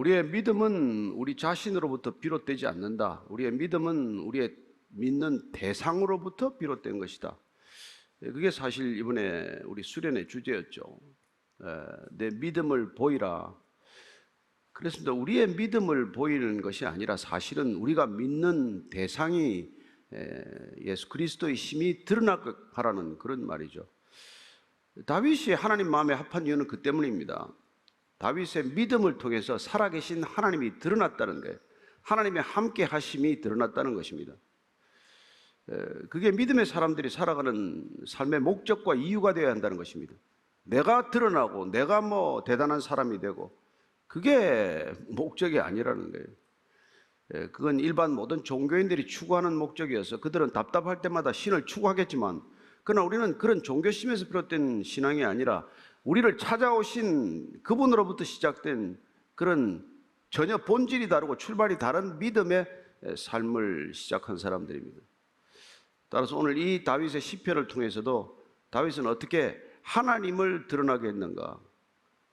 우리의 믿음은 우리 자신으로부터 비롯되지 않는다. 우리의 믿음은 우리의 믿는 대상으로부터 비롯된 것이다. 그게 사실 이번에 우리 수련의 주제였죠. 내 믿음을 보이라. 그렇습니다. 우리의 믿음을 보이는 것이 아니라 사실은 우리가 믿는 대상이 예수 그리스도의 힘이 드러나게 하라는 그런 말이죠. 다윗이 하나님 마음에 합한 이유는 그 때문입니다. 다윗의 믿음을 통해서 살아계신 하나님이 드러났다는 거예요. 하나님의 함께 하심이 드러났다는 것입니다. 그게 믿음의 사람들이 살아가는 삶의 목적과 이유가 되어야 한다는 것입니다. 내가 드러나고 내가 대단한 사람이 되고 그게 목적이 아니라는 거예요. 그건 일반 모든 종교인들이 추구하는 목적이어서 그들은 답답할 때마다 신을 추구하겠지만, 그러나 우리는 그런 종교심에서 비롯된 신앙이 아니라 우리를 찾아오신 그분으로부터 시작된 그런 전혀 본질이 다르고 출발이 다른 믿음의 삶을 시작한 사람들입니다. 따라서 오늘 이 다윗의 시편을 통해서도 다윗은 어떻게 하나님을 드러나게 했는가?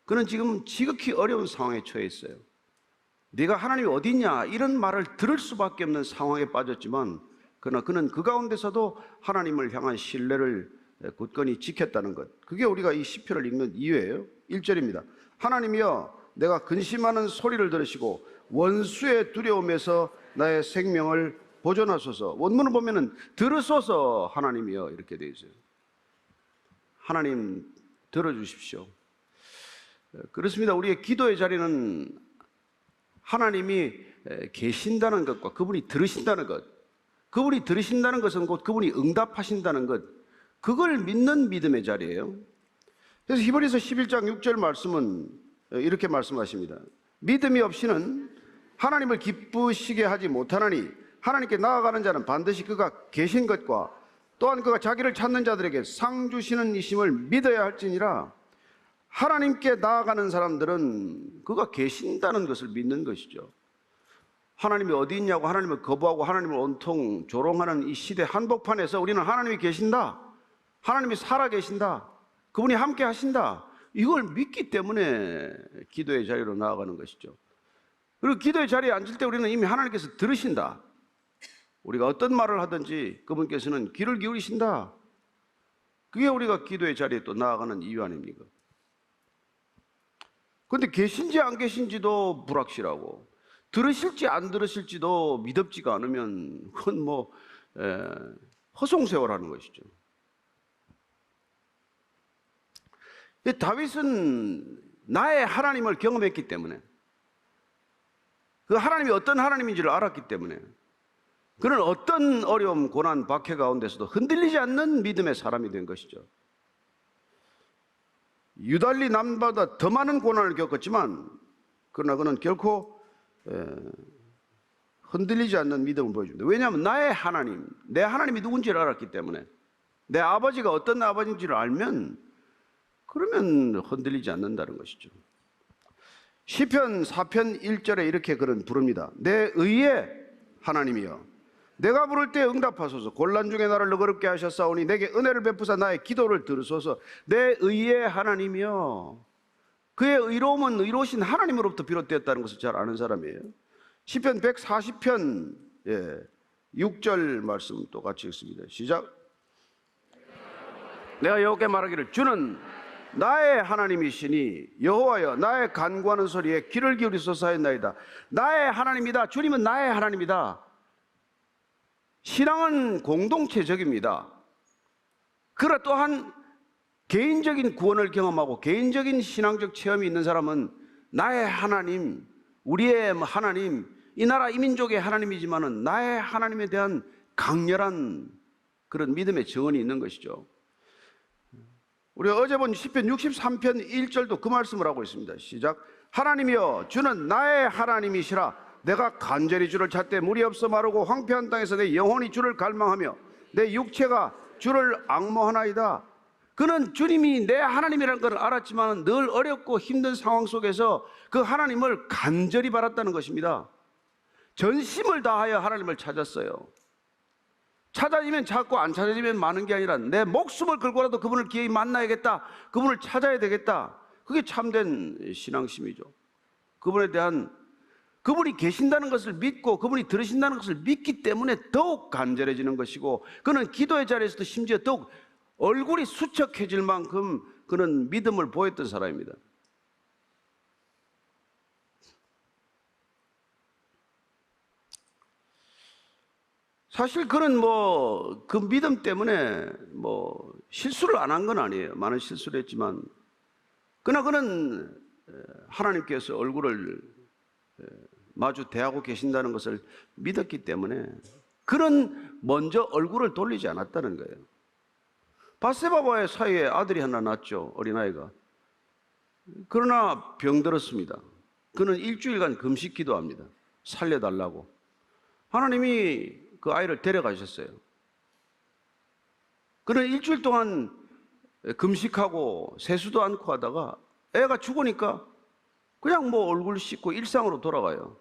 그는 지금 지극히 어려운 상황에 처해 있어요. 네가 하나님이 어디 있냐? 이런 말을 들을 수밖에 없는 상황에 빠졌지만, 그러나 그는 그 가운데서도 하나님을 향한 신뢰를 굳건히 지켰다는 것. 그게 우리가 이 시편을 읽는 이유예요. 1절입니다. 하나님이여, 내가 근심하는 소리를 들으시고 원수의 두려움에서 나의 생명을 보존하소서. 원문을 보면은 들으소서 하나님이여 이렇게 되어 있어요. 하나님 들어주십시오. 그렇습니다. 우리의 기도의 자리는 하나님이 계신다는 것과 그분이 들으신다는 것, 그분이 들으신다는 것은 곧 그분이 응답하신다는 것, 그걸 믿는 믿음의 자리예요. 그래서 히브리서 11장 6절 말씀은 이렇게 말씀하십니다. 믿음이 없이는 하나님을 기쁘시게 하지 못하나니 하나님께 나아가는 자는 반드시 그가 계신 것과 또한 그가 자기를 찾는 자들에게 상 주시는 이심을 믿어야 할지니라. 하나님께 나아가는 사람들은 그가 계신다는 것을 믿는 것이죠. 하나님이 어디 있냐고 하나님을 거부하고 하나님을 온통 조롱하는 이 시대 한복판에서 우리는 하나님이 계신다, 하나님이 살아계신다, 그분이 함께 하신다, 이걸 믿기 때문에 기도의 자리로 나아가는 것이죠. 그리고 기도의 자리에 앉을 때 우리는 이미 하나님께서 들으신다. 우리가 어떤 말을 하든지 그분께서는 귀를 기울이신다. 그게 우리가 기도의 자리에 또 나아가는 이유 아닙니까? 그런데 계신지 안 계신지도 불확실하고 들으실지 안 들으실지도 믿음지가 않으면 그건 허송세월하는 것이죠. 다윗은 나의 하나님을 경험했기 때문에, 그 하나님이 어떤 하나님인지를 알았기 때문에 그는 어떤 어려움, 고난, 박해 가운데서도 흔들리지 않는 믿음의 사람이 된 것이죠. 유달리 남보다 더 많은 고난을 겪었지만 그러나 그는 결코 흔들리지 않는 믿음을 보여줍니다. 왜냐하면 나의 하나님, 내 하나님이 누군지를 알았기 때문에, 내 아버지가 어떤 아버지인지를 알면 그러면 흔들리지 않는다는 것이죠. 시편 4편 1절에 이렇게 그는 부릅니다. 내 의의 하나님이여, 내가 부를 때 응답하소서. 곤란 중에 나를 너그럽게 하셨사오니 내게 은혜를 베푸사 나의 기도를 들으소서. 내 의의 하나님이여. 그의 의로움은 의로우신 하나님으로부터 비롯되었다는 것을 잘 아는 사람이에요. 시편 140편 6절 말씀 또 같이 읽습니다. 시작. 내가 여호와께 말하기를 주는 나의 하나님이시니 여호와여, 나의 간구하는 소리에 귀를 기울이소서 하였나이다. 나의 하나님이다. 주님은 나의 하나님이다. 신앙은 공동체적입니다. 그러나 또한 개인적인 구원을 경험하고 개인적인 신앙적 체험이 있는 사람은 나의 하나님, 우리의 하나님, 이 나라 이 민족의 하나님이지만은 나의 하나님에 대한 강렬한 그런 믿음의 정언이 있는 것이죠. 우리가 어제 본 시편 63편 1절도 그 말씀을 하고 있습니다. 시작. 하나님이여, 주는 나의 하나님이시라. 내가 간절히 주를 찾되 물이 없어 마르고 황폐한 땅에서 내 영혼이 주를 갈망하며 내 육체가 주를 앙모하나이다. 그는 주님이 내 하나님이라는 걸 알았지만 늘 어렵고 힘든 상황 속에서 그 하나님을 간절히 바랐다는 것입니다. 전심을 다하여 하나님을 찾았어요. 찾아지면 찾고 안 찾아지면 많은 게 아니라 내 목숨을 걸고라도 그분을 기어이 만나야겠다, 그분을 찾아야 되겠다. 그게 참된 신앙심이죠. 그분에 대한 그분이 계신다는 것을 믿고 그분이 들으신다는 것을 믿기 때문에 더욱 간절해지는 것이고, 그는 기도의 자리에서도 심지어 더욱 얼굴이 수척해질 만큼 그는 믿음을 보였던 사람입니다. 사실 그는 그 믿음 때문에 실수를 안 한 건 아니에요. 많은 실수를 했지만, 그러나 그는 하나님께서 얼굴을 마주 대하고 계신다는 것을 믿었기 때문에 그는 먼저 얼굴을 돌리지 않았다는 거예요. 밧세바와의 사이에 아들이 하나 낳았죠, 어린아이가. 그러나 병들었습니다. 그는 일주일간 금식 기도합니다. 살려달라고. 하나님이 그 아이를 데려가셨어요. 그는 일주일 동안 금식하고 세수도 않고 하다가 애가 죽으니까 그냥 얼굴 씻고 일상으로 돌아가요.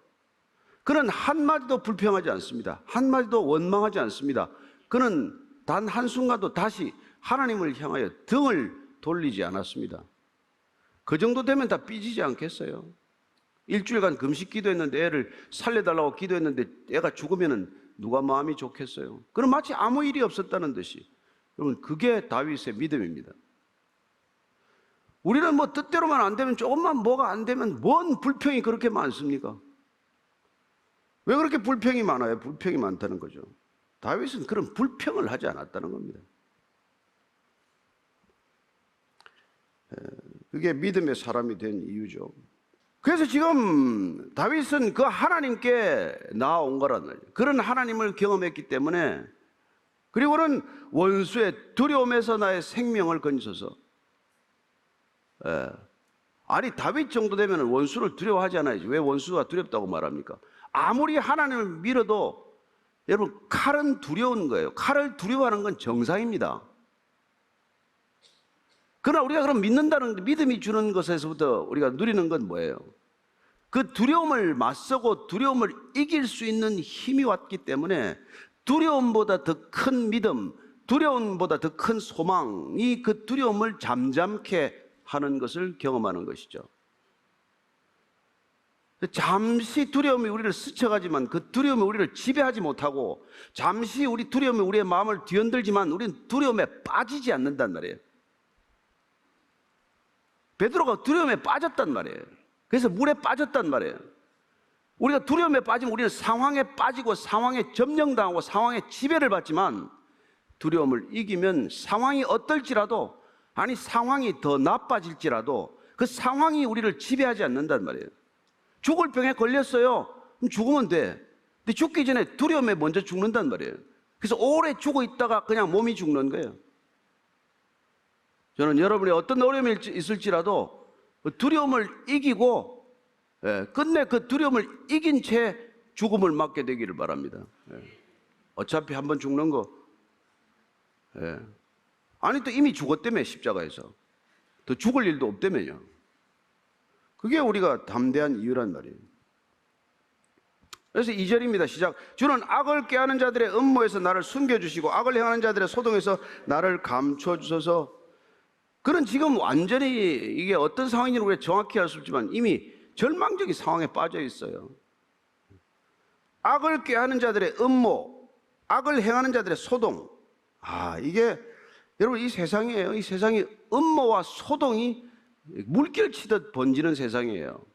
그는 한마디도 불평하지 않습니다. 한마디도 원망하지 않습니다. 그는 단 한순간도 다시 하나님을 향하여 등을 돌리지 않았습니다. 그 정도 되면 다 삐지지 않겠어요? 일주일간 금식 기도했는데, 애를 살려달라고 기도했는데 애가 죽으면 누가 마음이 좋겠어요? 그럼 마치 아무 일이 없었다는 듯이. 여러분, 그게 다윗의 믿음입니다. 우리는 뜻대로만 안 되면, 조금만 뭐가 안 되면 뭔 불평이 그렇게 많습니까? 왜 그렇게 불평이 많아요? 불평이 많다는 거죠. 다윗은 그런 불평을 하지 않았다는 겁니다. 그게 믿음의 사람이 된 이유죠. 그래서 지금 다윗은 그 하나님께 나아온 거란 말이에요. 그런 하나님을 경험했기 때문에, 그리고는 원수의 두려움에서 나의 생명을 건져서, 아니 다윗 정도 되면 원수를 두려워하지 않아요. 왜 원수가 두렵다고 말합니까? 아무리 하나님을 믿어도 여러분, 칼은 두려운 거예요. 칼을 두려워하는 건 정상입니다. 그러나 우리가 그럼 믿는다는, 믿음이 주는 것에서부터 우리가 누리는 건 뭐예요? 그 두려움을 맞서고 두려움을 이길 수 있는 힘이 왔기 때문에 두려움보다 더 큰 믿음, 두려움보다 더 큰 소망이 그 두려움을 잠잠케 하는 것을 경험하는 것이죠. 잠시 두려움이 우리를 스쳐가지만 그 두려움이 우리를 지배하지 못하고, 잠시 우리 두려움이 우리의 마음을 뒤흔들지만 우리는 두려움에 빠지지 않는단 말이에요. 베드로가 두려움에 빠졌단 말이에요. 그래서 물에 빠졌단 말이에요. 우리가 두려움에 빠지면 우리는 상황에 빠지고 상황에 점령당하고 상황에 지배를 받지만, 두려움을 이기면 상황이 어떨지라도, 아니 상황이 더 나빠질지라도 그 상황이 우리를 지배하지 않는단 말이에요. 죽을 병에 걸렸어요. 그럼 죽으면 돼. 근데 죽기 전에 두려움에 먼저 죽는단 말이에요. 그래서 오래 죽어 있다가 그냥 몸이 죽는 거예요. 저는 여러분이 어떤 어려움이 있을지라도 두려움을 이기고, 끝내 그 두려움을 이긴 채 죽음을 맞게 되기를 바랍니다. 어차피 한번 죽는 거, 아니 또 이미 죽었다며, 십자가에서. 더 죽을 일도 없다며요. 그게 우리가 담대한 이유란 말이에요. 그래서 2절입니다. 시작. 주는 악을 꾀하는 자들의 음모에서 나를 숨겨주시고 악을 행하는 자들의 소동에서 나를 감춰주소서. 그는 지금 완전히 이게 어떤 상황인지는 우리가 정확히 알 수 없지만 이미 절망적인 상황에 빠져 있어요. 악을 꾀하는 자들의 음모, 악을 행하는 자들의 소동. 이게 여러분, 이 세상이에요. 이 세상이 음모와 소동이 물결 치듯 번지는 세상이에요.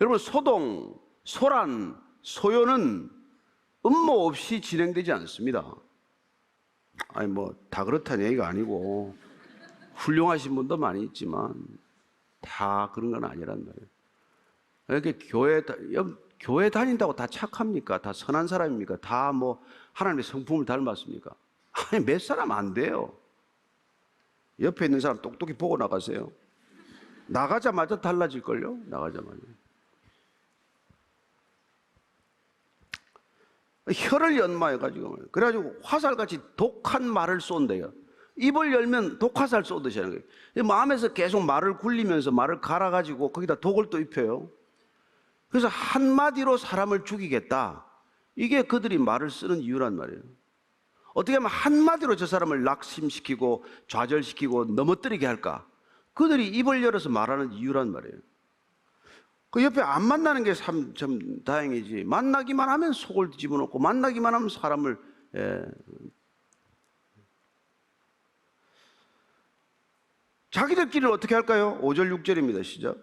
여러분, 소동, 소란, 소요는 음모 없이 진행되지 않습니다. 아니 다 그렇다는 얘기가 아니고, 훌륭하신 분도 많이 있지만 다 그런 건 아니란 말이에요. 이렇게 교회 다닌다고 다 착합니까? 다 선한 사람입니까? 다 하나님의 성품을 닮았습니까? 아니, 몇 사람 안 돼요. 옆에 있는 사람 똑똑히 보고 나가세요. 나가자마자 달라질걸요? 나가자마자. 혀를 연마해가지고, 그래가지고 화살같이 독한 말을 쏜대요. 입을 열면 독화살 쏘듯이 하는 거예요. 마음에서 계속 말을 굴리면서 말을 갈아가지고 거기다 독을 또 입혀요. 그래서 한마디로 사람을 죽이겠다. 이게 그들이 말을 쓰는 이유란 말이에요. 어떻게 하면 한마디로 저 사람을 낙심시키고 좌절시키고 넘어뜨리게 할까? 그들이 입을 열어서 말하는 이유란 말이에요. 그 옆에 안 만나는 게 참 다행이지. 만나기만 하면 속을 집어넣고 만나기만 하면 사람을 자기들끼리는 어떻게 할까요? 5절 6절입니다. 시작.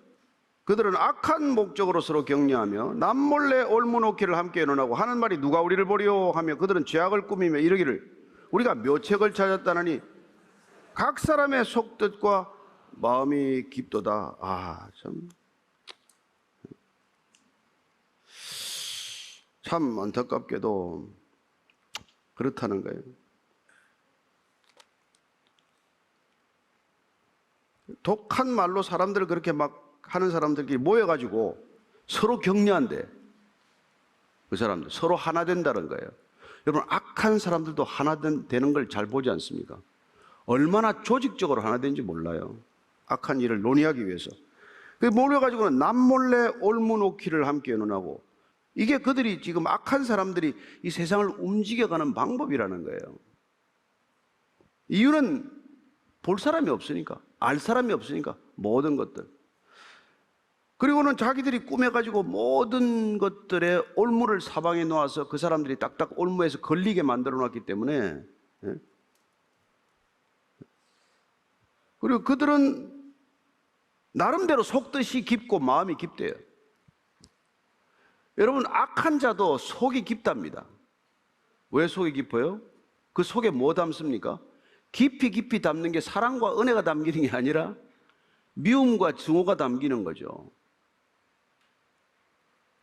그들은 악한 목적으로 서로 격려하며 남몰래 올무놓기를 함께 논하고 하는 말이 누가 우리를 보리요 하며 그들은 죄악을 꾸미며 이르기를 우리가 묘책을 찾았다느니 각 사람의 속뜻과 마음이 깊도다. 참 안타깝게도 그렇다는 거예요. 독한 말로 사람들을 그렇게 막 하는 사람들끼리 모여가지고 서로 격려한대. 그 사람들 서로 하나 된다는 거예요. 여러분, 악한 사람들도 하나 되는 걸 잘 보지 않습니까? 얼마나 조직적으로 하나 되는지 몰라요. 악한 일을 논의하기 위해서. 그 모여가지고는 남몰래 올무놓기를 함께 논하고, 이게 그들이 지금 악한 사람들이 이 세상을 움직여가는 방법이라는 거예요. 이유는 볼 사람이 없으니까, 알 사람이 없으니까, 모든 것들. 그리고는 자기들이 꾸며가지고 모든 것들의 올무를 사방에 놓아서 그 사람들이 딱딱 올무에서 걸리게 만들어 놨기 때문에, 그리고 그들은 나름대로 속뜻이 깊고 마음이 깊대요. 여러분, 악한 자도 속이 깊답니다. 왜 속이 깊어요? 그 속에 뭐 담습니까? 깊이 담는 게 사랑과 은혜가 담기는 게 아니라 미움과 증오가 담기는 거죠.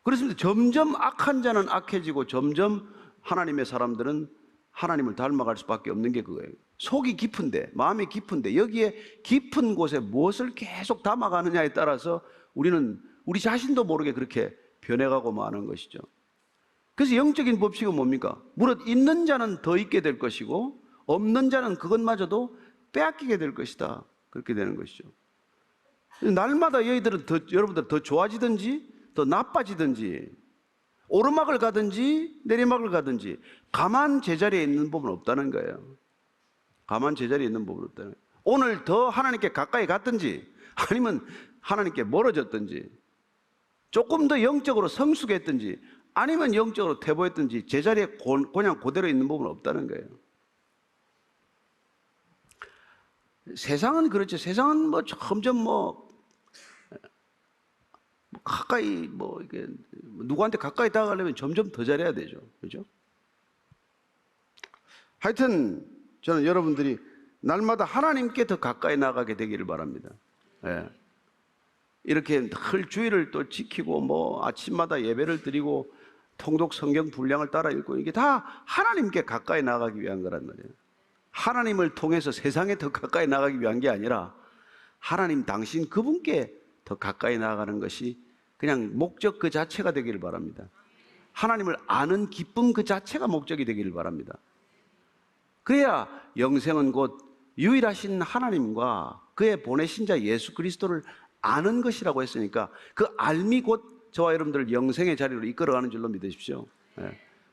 그렇습니다. 점점 악한 자는 악해지고 점점 하나님의 사람들은 하나님을 닮아갈 수밖에 없는 게 그거예요. 속이 깊은데, 마음이 깊은데 여기에 깊은 곳에 무엇을 계속 담아가느냐에 따라서 우리는 우리 자신도 모르게 그렇게 변해가고 마는 것이죠. 그래서 영적인 법칙은 뭡니까? 무릇 있는 자는 더 있게 될 것이고 없는 자는 그것마저도 빼앗기게 될 것이다. 그렇게 되는 것이죠. 날마다 여러분들 더 좋아지든지 더 나빠지든지 오르막을 가든지 내리막을 가든지 가만 제자리에 있는 법은 없다는 거예요. 가만 제자리에 있는 법은 없다는 거예요. 오늘 더 하나님께 가까이 갔든지 아니면 하나님께 멀어졌든지 조금 더 영적으로 성숙했든지 아니면 영적으로 퇴보했든지 제자리에 그냥 그대로 있는 법은 없다는 거예요. 세상은 그렇죠. 세상은 점점 가까이 이게 누구한테 가까이 다가가려면 점점 더 잘해야 되죠. 그죠? 하여튼 저는 여러분들이 날마다 하나님께 더 가까이 나가게 되기를 바랍니다. 이렇게 늘 주일을 또 지키고 아침마다 예배를 드리고 통독 성경 분량을 따라 읽고 이게 다 하나님께 가까이 나가기 위한 거란 말이에요. 하나님을 통해서 세상에 더 가까이 나가기 위한 게 아니라 하나님 당신 그분께 더 가까이 나아가는 것이 그냥 목적 그 자체가 되기를 바랍니다. 하나님을 아는 기쁨 그 자체가 목적이 되기를 바랍니다. 그래야 영생은 곧 유일하신 하나님과 그의 보내신 자 예수 그리스도를 아는 것이라고 했으니까 그 알미 곧 저와 여러분들을 영생의 자리로 이끌어가는 줄로 믿으십시오.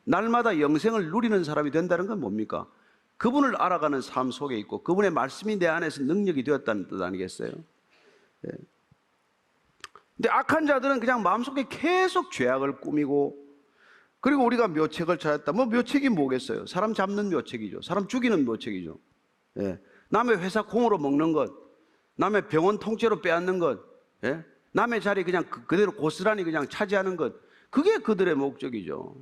날마다 영생을 누리는 사람이 된다는 건 뭡니까? 그분을 알아가는 삶 속에 있고 그분의 말씀이 내 안에서 능력이 되었다는 뜻 아니겠어요? 근데 악한 자들은 그냥 마음속에 계속 죄악을 꾸미고, 그리고 우리가 묘책을 찾았다. 묘책이 뭐겠어요? 사람 잡는 묘책이죠. 사람 죽이는 묘책이죠. 남의 회사 공으로 먹는 것, 남의 병원 통째로 빼앗는 것, 남의 자리 그냥 그대로 고스란히 그냥 차지하는 것, 그게 그들의 목적이죠.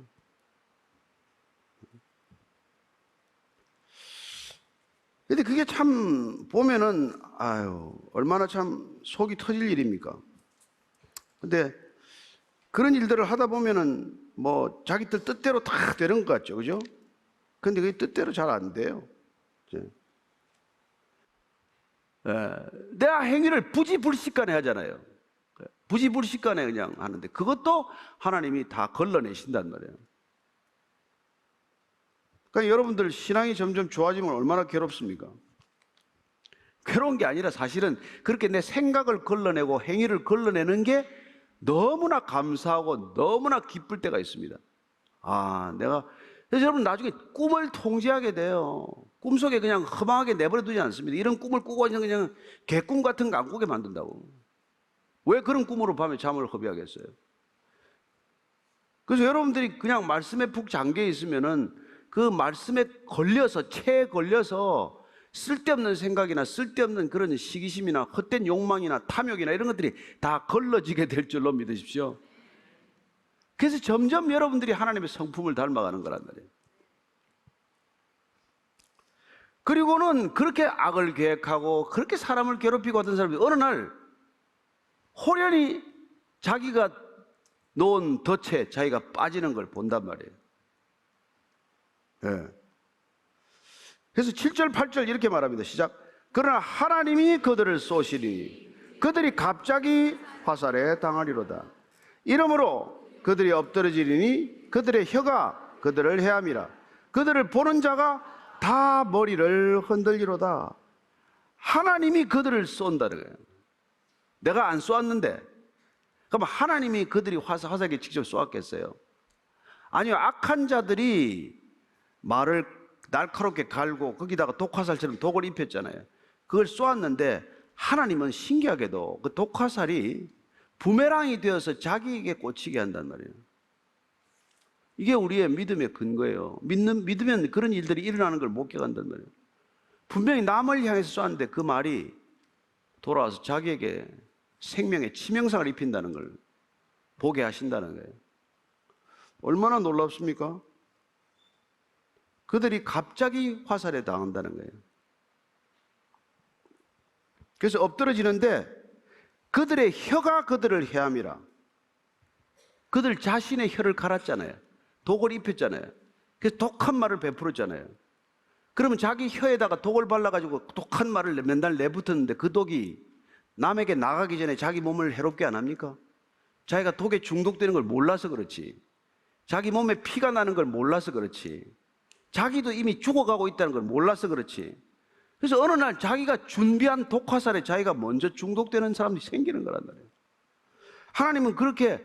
근데 그게 참 보면은 얼마나 참 속이 터질 일입니까? 근데 그런 일들을 하다 보면은 자기들 뜻대로 다 되는 것 같죠, 그죠? 근데 그게 뜻대로 잘 안 돼요. 내가 행위를 부지불식간에 하잖아요. 부지불식간에 그냥 하는데 그것도 하나님이 다 걸러내신단 말이에요. 그러니까 여러분들 신앙이 점점 좋아지면 얼마나 괴롭습니까? 괴로운 게 아니라 사실은 그렇게 내 생각을 걸러내고 행위를 걸러내는 게 너무나 감사하고 너무나 기쁠 때가 있습니다. 그래서 여러분 나중에 꿈을 통제하게 돼요. 꿈속에 그냥 허망하게 내버려 두지 않습니다. 이런 꿈을 꾸고 그냥 개꿈 같은 거 안 꾸게 만든다고. 왜 그런 꿈으로 밤에 잠을 허비하겠어요? 그래서 여러분들이 그냥 말씀에 푹 잠겨 있으면은 그 말씀에 걸려서, 체에 걸려서 쓸데없는 생각이나 쓸데없는 그런 시기심이나 헛된 욕망이나 탐욕이나 이런 것들이 다 걸러지게 될 줄로 믿으십시오. 그래서 점점 여러분들이 하나님의 성품을 닮아가는 거란 말이에요. 그리고는 그렇게 악을 계획하고 그렇게 사람을 괴롭히고 하던 사람이 어느 날 호련히 자기가 놓은 덫에 자기가 빠지는 걸 본단 말이에요. 네. 그래서 7절, 8절 이렇게 말합니다. 시작. 그러나 하나님이 그들을 쏘시니 그들이 갑자기 화살에 당하리로다. 이러므로 그들이 엎드러지리니 그들의 혀가 그들을 해함이라. 그들을 보는 자가 다 머리를 흔들리로다. 하나님이 그들을 쏜다는 거예요. 내가 안 쏘았는데, 그럼 하나님이 그들이 화살에 직접 쏘았겠어요? 아니요, 악한 자들이 말을 날카롭게 갈고 거기다가 독화살처럼 독을 입혔잖아요. 그걸 쏘았는데 하나님은 신기하게도 그 독화살이 부메랑이 되어서 자기에게 꽂히게 한단 말이에요. 이게 우리의 믿음의 근거예요. 믿으면 그런 일들이 일어나는 걸 목격한단 말이에요. 분명히 남을 향해서 쏘았는데 그 말이 돌아와서 자기에게 생명의 치명상을 입힌다는 걸 보게 하신다는 거예요. 얼마나 놀랍습니까? 그들이 갑자기 화살에 당한다는 거예요. 그래서 엎드러지는데 그들의 혀가 그들을 해함이라. 그들 자신의 혀를 갈았잖아요. 독을 입혔잖아요. 그래서 독한 말을 베풀었잖아요. 그러면 자기 혀에다가 독을 발라가지고 독한 말을 맨날 내붙었는데 그 독이 남에게 나가기 전에 자기 몸을 해롭게 안 합니까? 자기가 독에 중독되는 걸 몰라서 그렇지. 자기 몸에 피가 나는 걸 몰라서 그렇지. 자기도 이미 죽어가고 있다는 걸 몰라서 그렇지. 그래서 어느 날 자기가 준비한 독화살에 자기가 먼저 중독되는 사람이 생기는 거란 말이에요. 하나님은 그렇게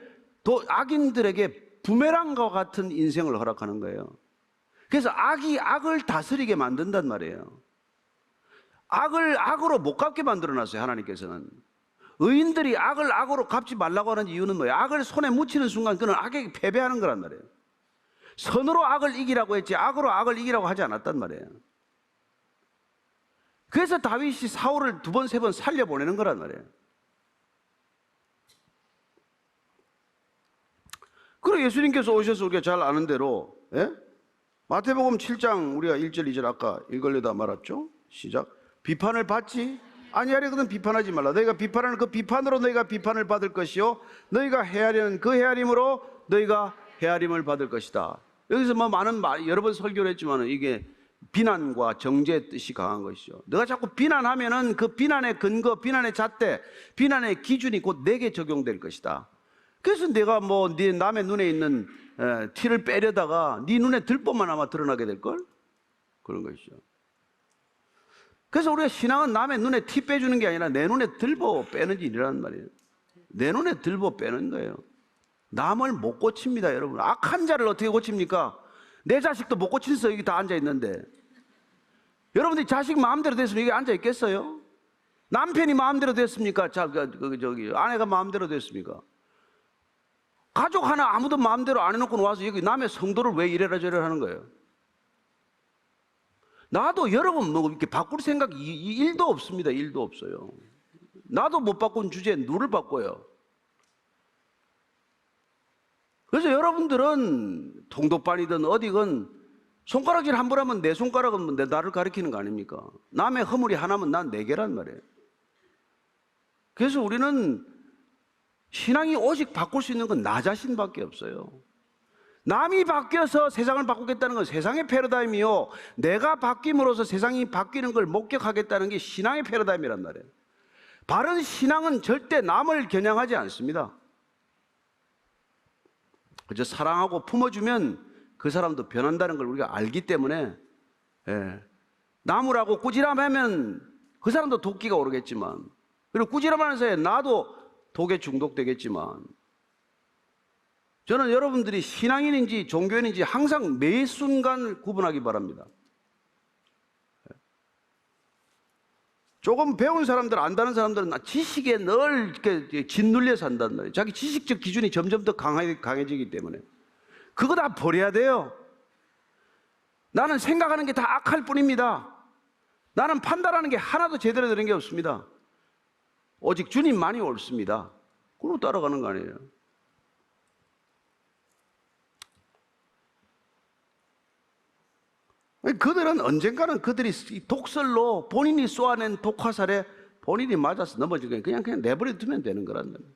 악인들에게 부메랑과 같은 인생을 허락하는 거예요. 그래서 악이 악을 다스리게 만든단 말이에요. 악을 악으로 못 갚게 만들어놨어요. 하나님께서는. 의인들이 악을 악으로 갚지 말라고 하는 이유는 뭐예요? 악을 손에 묻히는 순간 그는 악에게 패배하는 거란 말이에요. 선으로 악을 이기라고 했지 악으로 악을 이기라고 하지 않았단 말이에요. 그래서 다윗이 사울을 2번, 3번 살려보내는 거란 말이에요. 그리고 예수님께서 오셔서 우리가 잘 아는 대로, 예? 마태복음 7장 우리가 1절, 2절 아까 읽으려다 말았죠? 시작. 비판을 받지 아니하려거든 비판하지 말라. 너희가 비판하는 그 비판으로 너희가 비판을 받을 것이요 너희가 헤아리는 그 헤아림으로 너희가 헤아림을 받을 것이다. 여기서 뭐 여러 번 설교를 했지만 이게 비난과 정죄의 뜻이 강한 것이죠. 너가 자꾸 비난하면은 그 비난의 근거, 비난의 잣대, 비난의 기준이 곧 내게 적용될 것이다. 그래서 내가 뭐 네 남의 눈에 있는 티를 빼려다가 네 눈에 들보만 아마 드러나게 될걸? 그런 것이죠. 그래서 우리가 신앙은 남의 눈에 티 빼주는 게 아니라 내 눈에 들보 빼는 일이란 말이에요. 내 눈에 들보 빼는 거예요. 남을 못 고칩니다, 여러분. 악한 자를 어떻게 고칩니까? 내 자식도 못 고치면서 여기 다 앉아 있는데 여러분들이 자식 마음대로 됐으면 여기 앉아 있겠어요? 남편이 마음대로 됐습니까? 아내가 마음대로 됐습니까? 가족 하나 아무도 마음대로 안 해놓고 와서 여기 남의 성도를 왜 이래라 저래라 하는 거예요? 나도 여러분 뭐 이렇게 바꿀 생각이 1도 없습니다. 1도 없어요. 나도 못 바꾼 주제에 누를 바꿔요. 그래서 여러분들은 통독반이든 어디건 손가락질 한 번 하면 내 손가락은 나를 가리키는 거 아닙니까? 남의 허물이 하나면 난 4개란 말이에요. 그래서 우리는 신앙이 오직 바꿀 수 있는 건 나 자신밖에 없어요. 남이 바뀌어서 세상을 바꾸겠다는 건 세상의 패러다임이요 내가 바뀜으로써 세상이 바뀌는 걸 목격하겠다는 게 신앙의 패러다임이란 말이에요. 바른 신앙은 절대 남을 겨냥하지 않습니다. 그저 사랑하고 품어주면 그 사람도 변한다는 걸 우리가 알기 때문에 나무라고 꾸지람하면 그 사람도 도끼가 오르겠지만 그리고 꾸지람하는 사이에 나도 독에 중독되겠지만 저는 여러분들이 신앙인인지 종교인인지 항상 매 순간 구분하기 바랍니다. 조금 배운 사람들, 안다는 사람들은 지식에 늘 이렇게 짓눌려 산단 말이에요. 자기 지식적 기준이 점점 더 강해지기 때문에. 그거 다 버려야 돼요. 나는 생각하는 게 다 악할 뿐입니다. 나는 판단하는 게 하나도 제대로 되는 게 없습니다. 오직 주님만이 옳습니다. 그걸로 따라가는 거 아니에요. 그들은 언젠가는 그들이 독설로 본인이 쏘아낸 독화살에 본인이 맞아서 넘어지게 그냥 내버려 두면 되는 거란 말이에요.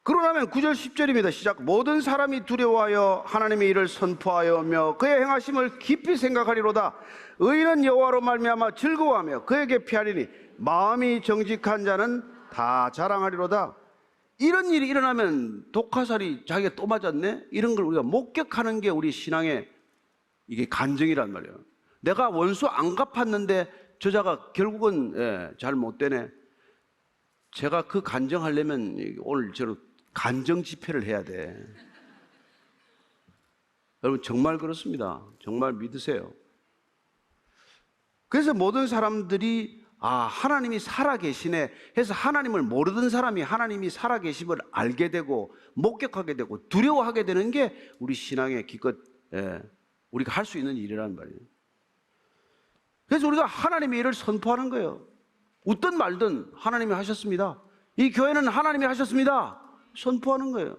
그러고 나면 9절 10절입니다. 시작. 모든 사람이 두려워하여 하나님의 일을 선포하여며 그의 행하심을 깊이 생각하리로다. 의인은 여호와로 말미암아 즐거워하며 그에게 피하리니 마음이 정직한 자는 다 자랑하리로다. 이런 일이 일어나면 독화살이 자기가 또 맞았네? 이런 걸 우리가 목격하는 게 우리 신앙의 이게 간증이란 말이에요. 내가 원수 안 갚았는데 저자가 결국은 잘 못 되네. 제가 그 간증하려면 오늘 저로 간증 집회를 해야 돼. 여러분 정말 그렇습니다. 정말 믿으세요. 그래서 모든 사람들이 하나님이 살아계시네 해서 하나님을 모르던 사람이 하나님이 살아계심을 알게 되고 목격하게 되고 두려워하게 되는 게 우리 신앙의 기껏 우리가 할 수 있는 일이란 말이에요. 그래서 우리가 하나님의 일을 선포하는 거예요. 웃든 말든 하나님이 하셨습니다. 이 교회는 하나님이 하셨습니다. 선포하는 거예요.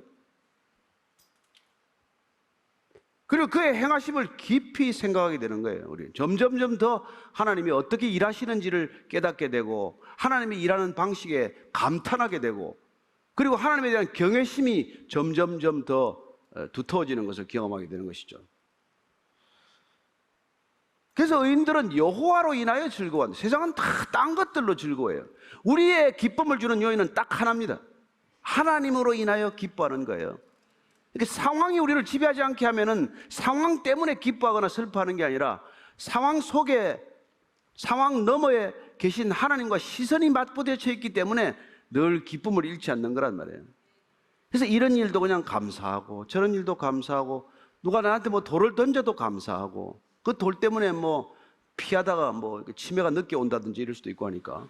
그리고 그의 행하심을 깊이 생각하게 되는 거예요. 우리 점점점 더 하나님이 어떻게 일하시는지를 깨닫게 되고 하나님이 일하는 방식에 감탄하게 되고 그리고 하나님에 대한 경외심이 점점점 더 두터워지는 것을 경험하게 되는 것이죠. 그래서 의인들은 여호와로 인하여 즐거워한다. 세상은 다 딴 것들로 즐거워해요. 우리의 기쁨을 주는 요인은 딱 하나입니다. 하나님으로 인하여 기뻐하는 거예요. 그러니까 상황이 우리를 지배하지 않게 하면은 상황 때문에 기뻐하거나 슬퍼하는 게 아니라 상황 속에 상황 너머에 계신 하나님과 시선이 맞부딪혀 있기 때문에 늘 기쁨을 잃지 않는 거란 말이에요. 그래서 이런 일도 그냥 감사하고 저런 일도 감사하고 누가 나한테 뭐 돌을 던져도 감사하고 그 돌 때문에 뭐 피하다가 뭐 치매가 늦게 온다든지 이럴 수도 있고 하니까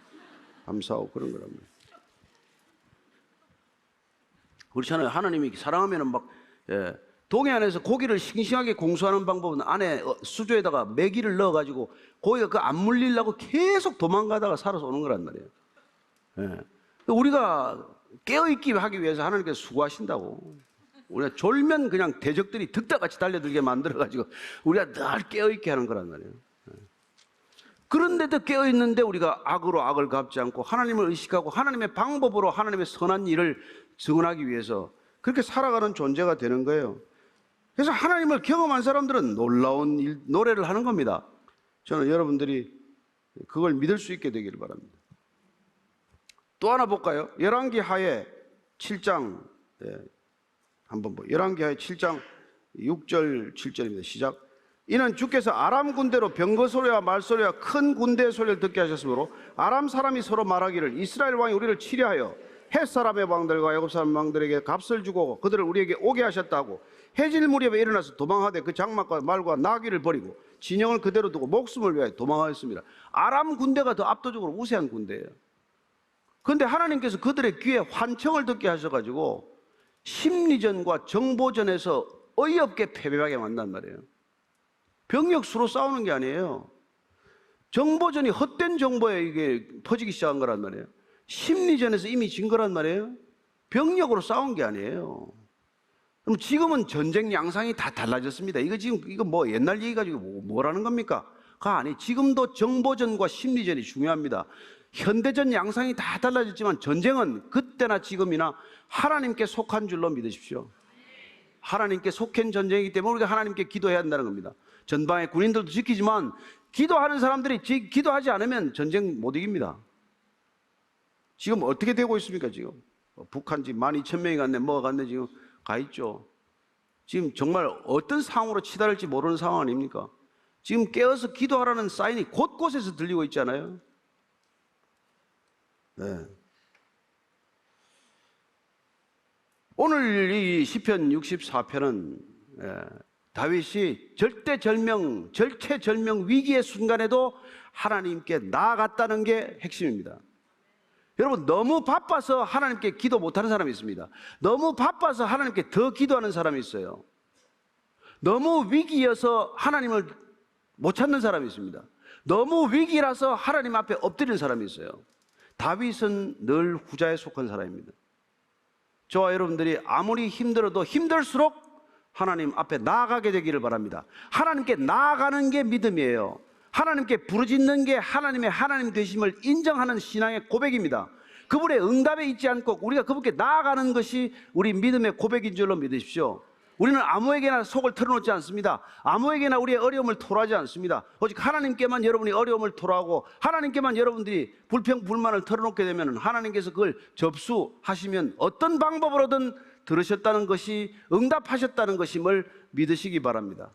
감사하고 그런 거란 말이에요. 그렇잖아요. 하나님이 사랑하면은 막 동해 안에서 고기를 싱싱하게 공수하는 방법은 안에 수조에다가 메기를 넣어가지고 고기가 그 안 물리려고 계속 도망가다가 살아서 오는 거란 말이에요. 우리가 깨어있기 하기 위해서 하나님께서 수고하신다고. 우리가 졸면 그냥 대적들이 득다같이 달려들게 만들어가지고 우리가 늘 깨어있게 하는 거란 말이에요. 그런데도 깨어있는데 우리가 악으로 악을 갚지 않고 하나님을 의식하고 하나님의 방법으로 하나님의 선한 일을 증언하기 위해서 그렇게 살아가는 존재가 되는 거예요. 그래서 하나님을 경험한 사람들은 놀라운 노래를 하는 겁니다. 저는 여러분들이 그걸 믿을 수 있게 되기를 바랍니다. 또 하나 볼까요? 열왕기 하에 7장 한번 열왕기 하에 7장 6절 7절입니다. 시작. 이는 주께서 아람 군대로 병거 소리와 말소리와 큰 군대 소리를 듣게 하셨으므로 아람 사람이 서로 말하기를 이스라엘 왕이 우리를 치려하여 헷 사람의 왕들과 애굽 사람 왕들에게 값을 주고 그들을 우리에게 오게 하셨다고 해질 무렵에 일어나서 도망하되 그 장막과 말과 나귀를 버리고 진영을 그대로 두고 목숨을 위하여 도망하였습니다. 아람 군대가 더 압도적으로 우세한 군대예요. 그런데 하나님께서 그들의 귀에 환청을 듣게 하셔가지고 심리전과 정보전에서 어이없게 패배하게 만난 말이에요. 병력 수로 싸우는 게 아니에요. 정보전이 헛된 정보에 이게 퍼지기 시작한 거란 말이에요. 심리전에서 이미 진 거란 말이에요. 병력으로 싸운 게 아니에요. 그럼 지금은 전쟁 양상이 다 달라졌습니다. 이거 뭐 옛날 얘기 가지고 뭐라는 겁니까? 아니, 지금도 정보전과 심리전이 중요합니다. 현대전 양상이 다 달라졌지만 전쟁은 그때나 지금이나 하나님께 속한 줄로 믿으십시오. 하나님께 속한 전쟁이기 때문에 우리가 하나님께 기도해야 한다는 겁니다. 전방의 군인들도 지키지만 기도하는 사람들이 기도하지 않으면 전쟁 못 이깁니다. 지금 어떻게 되고 있습니까? 지금 북한 지금 12,000명이 갔네, 뭐가 갔네, 지금 가 있죠. 지금 정말 어떤 상황으로 치달을지 모르는 상황 아닙니까? 지금 깨어서 기도하라는 사인이 곳곳에서 들리고 있잖아요. 네. 오늘 이 시편 64편은 다윗이 절체절명 위기의 순간에도 하나님께 나아갔다는 게 핵심입니다. 여러분, 너무 바빠서 하나님께 기도 못하는 사람이 있습니다. 너무 바빠서 하나님께 더 기도하는 사람이 있어요. 너무 위기여서 하나님을 못 찾는 사람이 있습니다. 너무 위기라서 하나님 앞에 엎드리는 사람이 있어요. 다윗은 늘 후자에 속한 사람입니다. 저와 여러분들이 아무리 힘들어도 힘들수록 하나님 앞에 나아가게 되기를 바랍니다. 하나님께 나아가는 게 믿음이에요. 하나님께 부르짖는 게 하나님의 하나님 되심을 인정하는 신앙의 고백입니다. 그분의 응답에 있지 않고 우리가 그분께 나아가는 것이 우리 믿음의 고백인 줄로 믿으십시오. 우리는 아무에게나 속을 털어놓지 않습니다. 아무에게나 우리의 어려움을 토로하지 않습니다. 오직 하나님께만 여러분이 어려움을 토로하고 하나님께만 여러분들이 불평불만을 털어놓게 되면 하나님께서 그걸 접수하시면 어떤 방법으로든 들으셨다는 것이, 응답하셨다는 것임을 믿으시기 바랍니다.